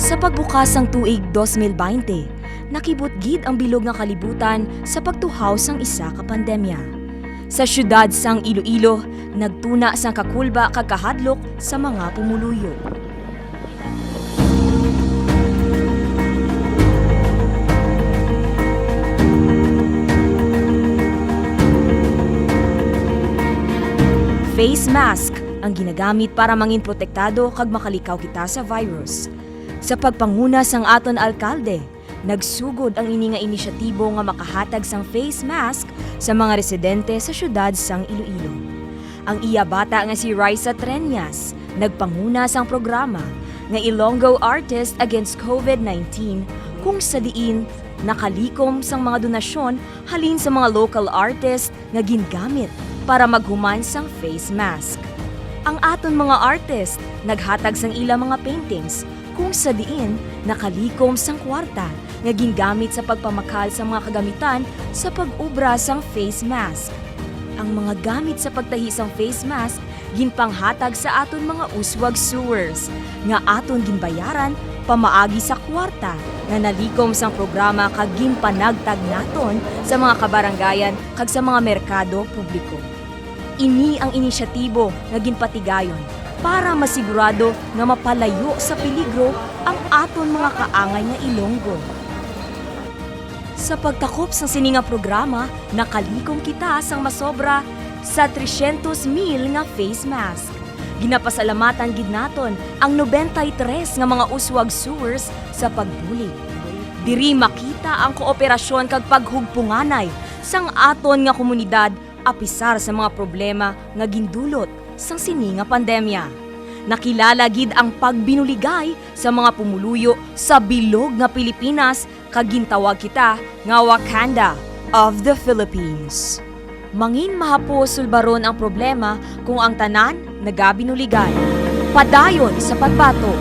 Sa pagbukas ng tuig 2020, nakibot-gid ang bilog ng kalibutan sa pagtuhaw sang isa ka pandemya. Sa syudad sang Iloilo, nagtuna sang kakulba kagkahadlok sa mga pumuluyo. Face mask ang ginagamit para mangin protektado kag makalikaw kita sa virus. Sa pagpanguna sang aton alkalde, nagsugod ang ini nga inisyatibo nga makahatag sang face mask sa mga residente sa syudad sang Iloilo. Ang iya bata nga si Raisa Trenyas nagpanguna sang programa nga Ilonggo Artist Against COVID-19 kung sa diin nakalikom sang mga donasyon halin sa mga local artist nga gingamit para maghuman sang face mask. Ang aton mga artist naghatag sang ilang mga paintings kung sa diin nakalikom sang kwarta nga gingamit sa pagpamakal sa mga kagamitan sa pag-ubra sang face mask. Ang mga gamit sa pagtahi sang face mask ginpanghatag sa aton mga uswag sewers nga aton ginbayaran pamaagi sa kwarta nga nalikom sang programa kag ginpanagtag naton sa mga kabarangayan kag sa mga merkado publiko. Ini ang inisyatibo nga ginpatigayon para masigurado nga mapalayo sa peligro ang aton mga kaangay nga Ilonggo. Sa pagtakop sa sininga programa, nakalikom kita sang masobra sa 300,000 nga face mask. Ginapasalamatan gid naton ang 93 nga mga uswag sewers sa pagbulig. Diri makita ang kooperasyon kag paghugpunganay sang aton nga komunidad apisar sa mga problema nga gindulot sang sininga pandemya. Nakilala gid ang pagbinuligay sa mga pumuluyo sa bilog nga Pilipinas kag gintawag kita nga Wakanda of the Philippines. Mangin mahapos sulbaron ang problema kung ang tanan nagabinuligay. Padayon sa pagbato.